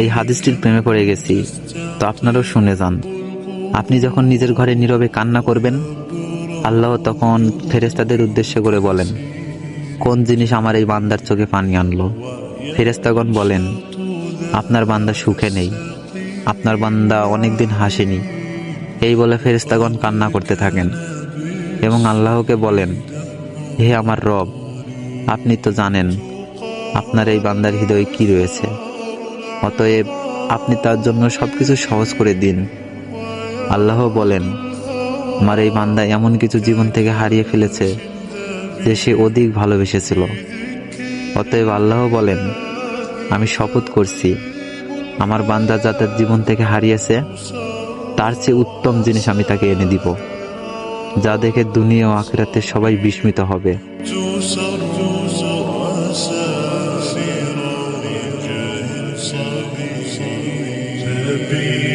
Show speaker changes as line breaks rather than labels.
এই হাদিসটির প্রেমে পড়ে গেছি, তো আপনারাও শুনে যান। আপনি যখন নিজের ঘরে নীরবে কান্না করবেন, আল্লাহ তখন ফেরেশতাদের উদ্দেশ্য করে বলেন, কোন জিনিস আমার এই বান্দার চোখে পানি আনলো? ফেরেশতাগণ বলেন, আপনার বান্দা সুখে নেই, আপনার বান্দা অনেকদিন হাসেনি। এই বলে ফেরেশতাগণ কান্না করতে থাকেন এবং আল্লাহকে বলেন, হে আমার রব, আপনি তো জানেন আপনার এই বান্দার হৃদয়ে কি রয়েছে, অতএব আপনি তার জন্য সবকিছু সহজ করে দিন। আল্লাহ বলেন, আমার এই বান্দা এমন কিছু জীবন থেকে হারিয়ে ফেলেছে যে সে অধিক ভালোবেসেছিল। অতএব আল্লাহ বলেন, আমি শপথ করছি, আমার বান্দা যা তার জীবন থেকে হারিয়েছে তার চেয়ে উত্তম জিনিস আমি তাকে এনে দিব, যা দেখে দুনিয়া ও আখিরাতে সবাই বিস্মিত হবে।
be